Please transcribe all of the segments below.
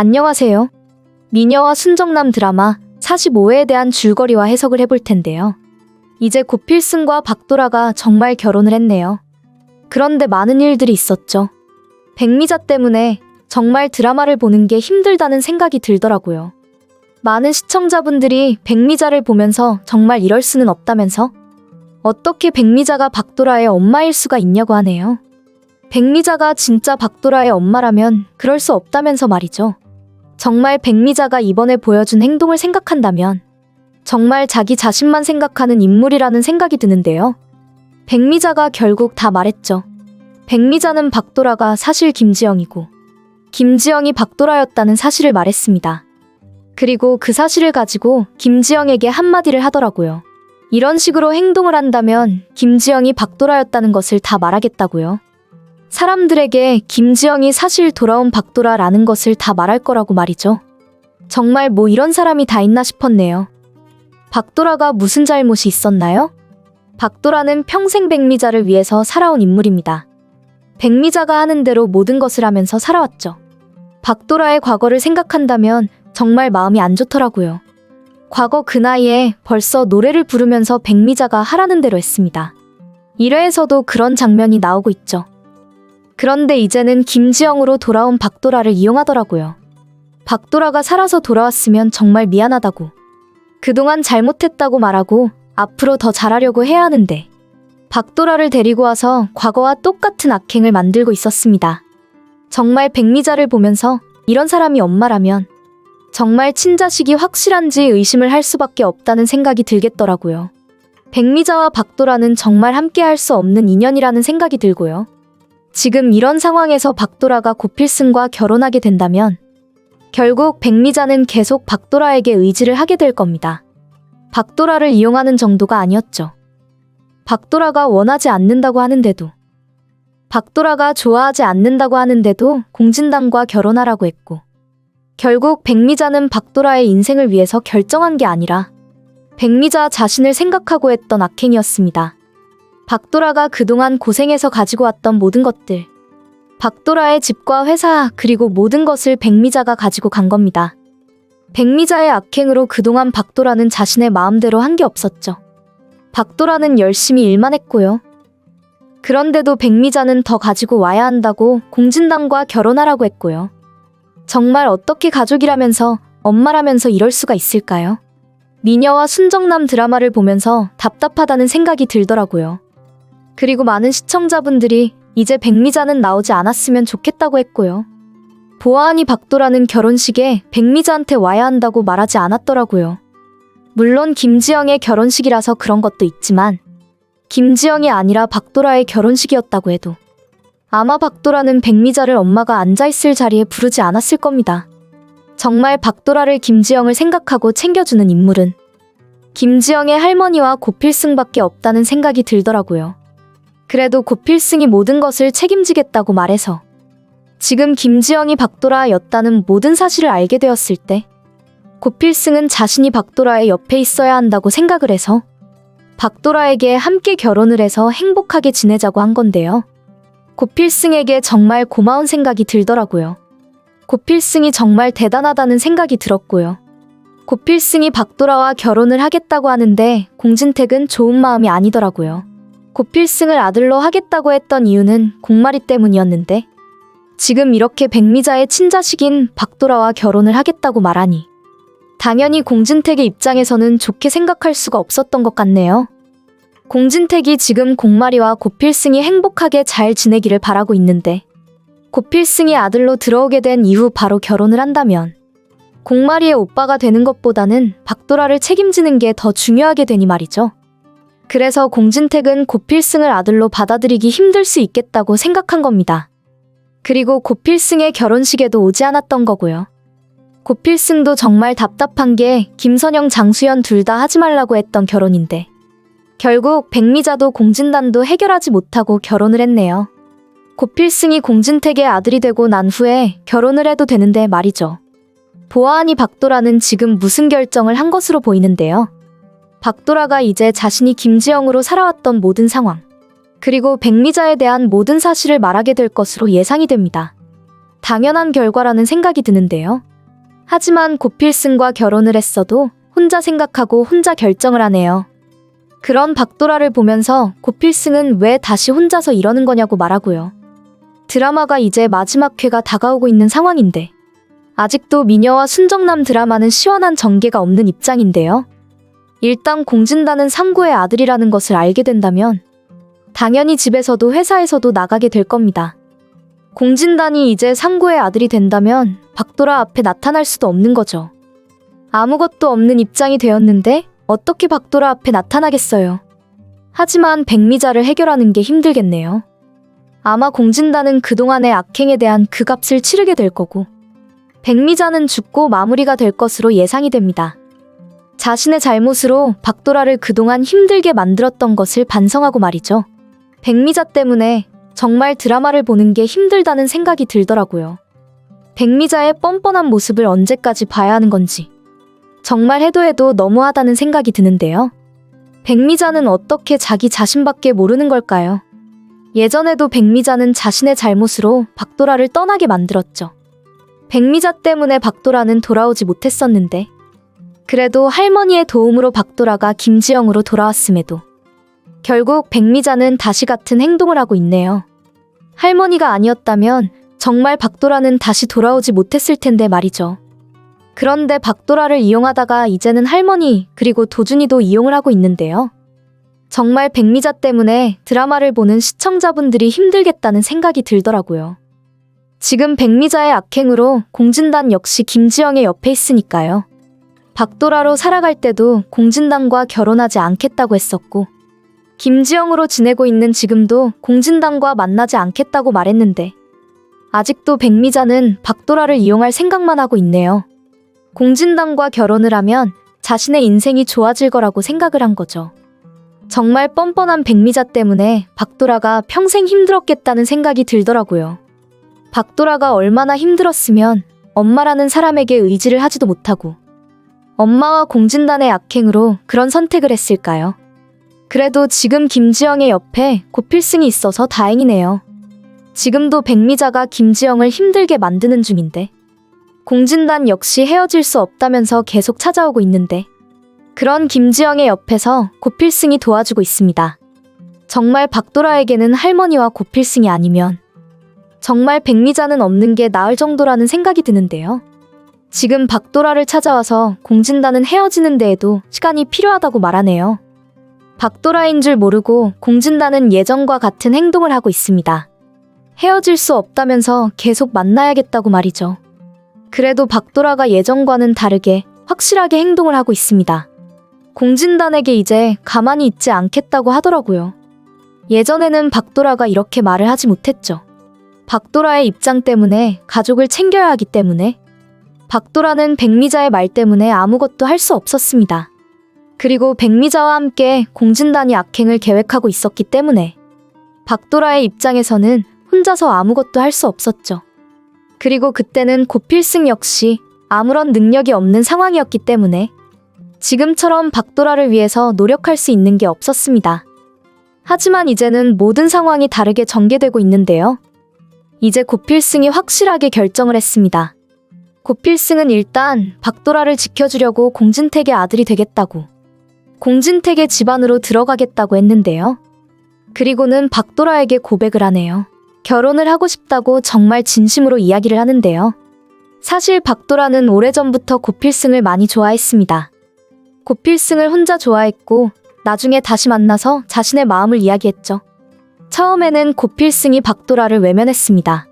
안녕하세요. 미녀와 순정남 드라마 45회에 대한 줄거리와 해석을 해볼 텐데요. 이제 고필승과 박도라가 정말 결혼을 했네요. 그런데 많은 일들이 있었죠. 백미자 때문에 정말 드라마를 보는 게 힘들다는 생각이 들더라고요. 많은 시청자분들이 백미자를 보면서 정말 이럴 수는 없다면서 어떻게 백미자가 박도라의 엄마일 수가 있냐고 하네요. 백미자가 진짜 박도라의 엄마라면 그럴 수 없다면서 말이죠. 정말 백미자가 이번에 보여준 행동을 생각한다면 정말 자기 자신만 생각하는 인물이라는 생각이 드는데요. 백미자가 결국 다 말했죠. 백미자는 박도라가 사실 김지영이고 김지영이 박도라였다는 사실을 말했습니다. 그리고 그 사실을 가지고 김지영에게 한마디를 하더라고요. 이런 식으로 행동을 한다면 김지영이 박도라였다는 것을 다 말하겠다고요. 사람들에게 김지영이 사실 돌아온 박도라라는 것을 다 말할 거라고 말이죠. 정말 뭐 이런 사람이 다 있나 싶었네요. 박도라가 무슨 잘못이 있었나요? 박도라는 평생 백미자를 위해서 살아온 인물입니다. 백미자가 하는 대로 모든 것을 하면서 살아왔죠. 박도라의 과거를 생각한다면 정말 마음이 안 좋더라고요. 과거 그 나이에 벌써 노래를 부르면서 백미자가 하라는 대로 했습니다. 1회에서도 그런 장면이 나오고 있죠. 그런데 이제는 김지영으로 돌아온 박도라를 이용하더라고요. 박도라가 살아서 돌아왔으면 정말 미안하다고. 그동안 잘못했다고 말하고 앞으로 더 잘하려고 해야 하는데 박도라를 데리고 와서 과거와 똑같은 악행을 만들고 있었습니다. 정말 백미자를 보면서 이런 사람이 엄마라면 정말 친자식이 확실한지 의심을 할 수밖에 없다는 생각이 들겠더라고요. 백미자와 박도라는 정말 함께 할 수 없는 인연이라는 생각이 들고요. 지금 이런 상황에서 박도라가 고필승과 결혼하게 된다면 결국 백미자는 계속 박도라에게 의지를 하게 될 겁니다. 박도라를 이용하는 정도가 아니었죠. 박도라가 원하지 않는다고 하는데도, 박도라가 좋아하지 않는다고 하는데도 공진단과 결혼하라고 했고, 결국 백미자는 박도라의 인생을 위해서 결정한 게 아니라 백미자 자신을 생각하고 했던 악행이었습니다. 박도라가 그동안 고생해서 가지고 왔던 모든 것들, 박도라의 집과 회사 그리고 모든 것을 백미자가 가지고 간 겁니다. 백미자의 악행으로 그동안 박도라는 자신의 마음대로 한 게 없었죠. 박도라는 열심히 일만 했고요. 그런데도 백미자는 더 가지고 와야 한다고 공진단과 결혼하라고 했고요. 정말 어떻게 가족이라면서 엄마라면서 이럴 수가 있을까요? 미녀와 순정남 드라마를 보면서 답답하다는 생각이 들더라고요. 그리고 많은 시청자분들이 이제 백미자는 나오지 않았으면 좋겠다고 했고요. 보아하니 박도라는 결혼식에 백미자한테 와야 한다고 말하지 않았더라고요. 물론 김지영의 결혼식이라서 그런 것도 있지만 김지영이 아니라 박도라의 결혼식이었다고 해도 아마 박도라는 백미자를 엄마가 앉아있을 자리에 부르지 않았을 겁니다. 정말 박도라를 김지영을 생각하고 챙겨주는 인물은 김지영의 할머니와 고필승밖에 없다는 생각이 들더라고요. 그래도 고필승이 모든 것을 책임지겠다고 말해서 지금 김지영이 박도라였다는 모든 사실을 알게 되었을 때 고필승은 자신이 박도라의 옆에 있어야 한다고 생각을 해서 박도라에게 함께 결혼을 해서 행복하게 지내자고 한 건데요. 고필승에게 정말 고마운 생각이 들더라고요. 고필승이 정말 대단하다는 생각이 들었고요. 고필승이 박도라와 결혼을 하겠다고 하는데 공진택은 좋은 마음이 아니더라고요. 고필승을 아들로 하겠다고 했던 이유는 공마리 때문이었는데 지금 이렇게 백미자의 친자식인 박도라와 결혼을 하겠다고 말하니 당연히 공진택의 입장에서는 좋게 생각할 수가 없었던 것 같네요. 공진택이 지금 공마리와 고필승이 행복하게 잘 지내기를 바라고 있는데 고필승이 아들로 들어오게 된 이후 바로 결혼을 한다면 공마리의 오빠가 되는 것보다는 박도라를 책임지는 게 더 중요하게 되니 말이죠. 그래서 공진택은 고필승을 아들로 받아들이기 힘들 수 있겠다고 생각한 겁니다. 그리고 고필승의 결혼식에도 오지 않았던 거고요. 고필승도 정말 답답한 게 김선영, 장수연 둘 다 하지 말라고 했던 결혼인데 결국 백미자도 공진단도 해결하지 못하고 결혼을 했네요. 고필승이 공진택의 아들이 되고 난 후에 결혼을 해도 되는데 말이죠. 보아하니 박도라는 지금 무슨 결정을 한 것으로 보이는데요. 박도라가 이제 자신이 김지영으로 살아왔던 모든 상황, 그리고 백미자에 대한 모든 사실을 말하게 될 것으로 예상이 됩니다. 당연한 결과라는 생각이 드는데요. 하지만 고필승과 결혼을 했어도 혼자 생각하고 혼자 결정을 하네요. 그런 박도라를 보면서 고필승은 왜 다시 혼자서 이러는 거냐고 말하고요. 드라마가 이제 마지막 회가 다가오고 있는 상황인데 아직도 미녀와 순정남 드라마는 시원한 전개가 없는 입장인데요. 일단 공진단은 상구의 아들이라는 것을 알게 된다면 당연히 집에서도 회사에서도 나가게 될 겁니다. 공진단이 이제 상구의 아들이 된다면 박도라 앞에 나타날 수도 없는 거죠. 아무것도 없는 입장이 되었는데 어떻게 박도라 앞에 나타나겠어요. 하지만 백미자를 해결하는 게 힘들겠네요. 아마 공진단은 그동안의 악행에 대한 그 값을 치르게 될 거고 백미자는 죽고 마무리가 될 것으로 예상이 됩니다. 자신의 잘못으로 박도라를 그동안 힘들게 만들었던 것을 반성하고 말이죠. 백미자 때문에 정말 드라마를 보는 게 힘들다는 생각이 들더라고요. 백미자의 뻔뻔한 모습을 언제까지 봐야 하는 건지 정말 해도 너무하다는 생각이 드는데요. 백미자는 어떻게 자기 자신밖에 모르는 걸까요? 예전에도 백미자는 자신의 잘못으로 박도라를 떠나게 만들었죠. 백미자 때문에 박도라는 돌아오지 못했었는데 그래도 할머니의 도움으로 박도라가 김지영으로 돌아왔음에도 결국 백미자는 다시 같은 행동을 하고 있네요. 할머니가 아니었다면 정말 박도라는 다시 돌아오지 못했을 텐데 말이죠. 그런데 박도라를 이용하다가 이제는 할머니 그리고 도준이도 이용을 하고 있는데요. 정말 백미자 때문에 드라마를 보는 시청자분들이 힘들겠다는 생각이 들더라고요. 지금 백미자의 악행으로 공진단 역시 김지영의 옆에 있으니까요. 박도라로 살아갈 때도 공진단과 결혼하지 않겠다고 했었고 김지영으로 지내고 있는 지금도 공진단과 만나지 않겠다고 말했는데 아직도 백미자는 박도라를 이용할 생각만 하고 있네요. 공진단과 결혼을 하면 자신의 인생이 좋아질 거라고 생각을 한 거죠. 정말 뻔뻔한 백미자 때문에 박도라가 평생 힘들었겠다는 생각이 들더라고요. 박도라가 얼마나 힘들었으면 엄마라는 사람에게 의지를 하지도 못하고 엄마와 공진단의 악행으로 그런 선택을 했을까요? 그래도 지금 김지영의 옆에 고필승이 있어서 다행이네요. 지금도 백미자가 김지영을 힘들게 만드는 중인데 공진단 역시 헤어질 수 없다면서 계속 찾아오고 있는데 그런 김지영의 옆에서 고필승이 도와주고 있습니다. 정말 박도라에게는 할머니와 고필승이 아니면 정말 백미자는 없는 게 나을 정도라는 생각이 드는데요. 지금 박도라를 찾아와서 공진단은 헤어지는 데에도 시간이 필요하다고 말하네요. 박도라인 줄 모르고 공진단은 예전과 같은 행동을 하고 있습니다. 헤어질 수 없다면서 계속 만나야겠다고 말이죠. 그래도 박도라가 예전과는 다르게 확실하게 행동을 하고 있습니다. 공진단에게 이제 가만히 있지 않겠다고 하더라고요. 예전에는 박도라가 이렇게 말을 하지 못했죠. 박도라의 입장 때문에 가족을 챙겨야 하기 때문에 박도라는 백미자의 말 때문에 아무것도 할 수 없었습니다. 그리고 백미자와 함께 공진단이 악행을 계획하고 있었기 때문에 박도라의 입장에서는 혼자서 아무것도 할 수 없었죠. 그리고 그때는 고필승 역시 아무런 능력이 없는 상황이었기 때문에 지금처럼 박도라를 위해서 노력할 수 있는 게 없었습니다. 하지만 이제는 모든 상황이 다르게 전개되고 있는데요. 이제 고필승이 확실하게 결정을 했습니다. 고필승은 일단 박도라를 지켜주려고 공진택의 아들이 되겠다고 공진택의 집안으로 들어가겠다고 했는데요. 그리고는 박도라에게 고백을 하네요. 결혼을 하고 싶다고 정말 진심으로 이야기를 하는데요. 사실 박도라는 오래전부터 고필승을 많이 좋아했습니다. 고필승을 혼자 좋아했고 나중에 다시 만나서 자신의 마음을 이야기했죠. 처음에는 고필승이 박도라를 외면했습니다.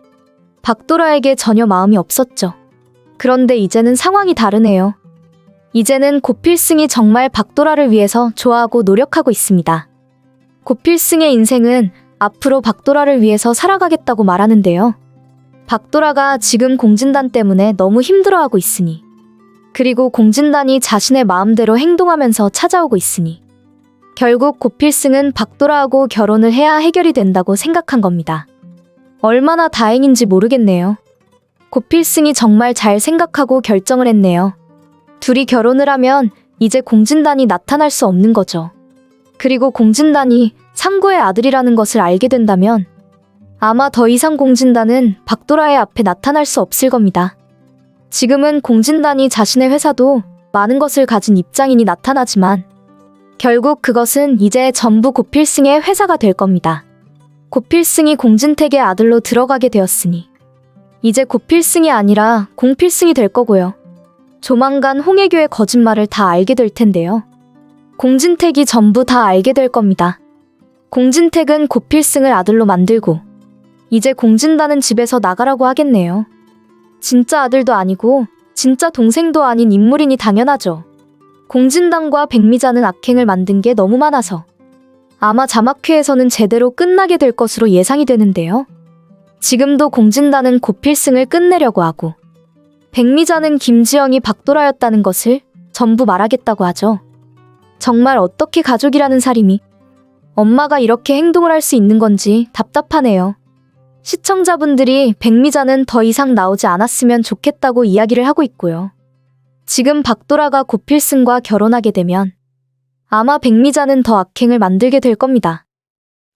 박도라에게 전혀 마음이 없었죠. 그런데 이제는 상황이 다르네요. 이제는 고필승이 정말 박도라를 위해서 좋아하고 노력하고 있습니다. 고필승의 인생은 앞으로 박도라를 위해서 살아가겠다고 말하는데요. 박도라가 지금 공진단 때문에 너무 힘들어하고 있으니 그리고 공진단이 자신의 마음대로 행동하면서 찾아오고 있으니 결국 고필승은 박도라하고 결혼을 해야 해결이 된다고 생각한 겁니다. 얼마나 다행인지 모르겠네요. 고필승이 정말 잘 생각하고 결정을 했네요. 둘이 결혼을 하면 이제 공진단이 나타날 수 없는 거죠. 그리고 공진단이 상구의 아들이라는 것을 알게 된다면 아마 더 이상 공진단은 박도라의 앞에 나타날 수 없을 겁니다. 지금은 공진단이 자신의 회사도 많은 것을 가진 입장인이 나타나지만 결국 그것은 이제 전부 고필승의 회사가 될 겁니다. 고필승이 공진택의 아들로 들어가게 되었으니 이제 고필승이 아니라 공필승이 될 거고요. 조만간 홍해교의 거짓말을 다 알게 될 텐데요. 공진택이 전부 다 알게 될 겁니다. 공진택은 고필승을 아들로 만들고 이제 공진단은 집에서 나가라고 하겠네요. 진짜 아들도 아니고 진짜 동생도 아닌 인물이니 당연하죠. 공진단과 백미자는 악행을 만든 게 너무 많아서 아마 자막회에서는 제대로 끝나게 될 것으로 예상이 되는데요. 지금도 공진단은 고필승을 끝내려고 하고 백미자는 김지영이 박도라였다는 것을 전부 말하겠다고 하죠. 정말 어떻게 가족이라는 사람이 엄마가 이렇게 행동을 할 수 있는 건지 답답하네요. 시청자분들이 백미자는 더 이상 나오지 않았으면 좋겠다고 이야기를 하고 있고요. 지금 박도라가 고필승과 결혼하게 되면 아마 백미자는 더 악행을 만들게 될 겁니다.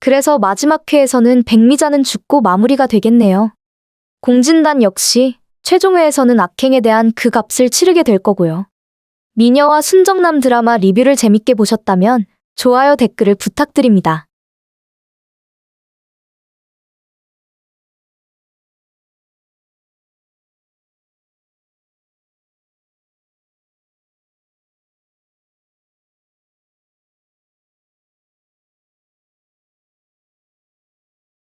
그래서 마지막 회에서는 백미자는 죽고 마무리가 되겠네요. 공진단 역시 최종 회에서는 악행에 대한 그 값을 치르게 될 거고요. 미녀와 순정남 드라마 리뷰를 재밌게 보셨다면 좋아요 댓글을 부탁드립니다.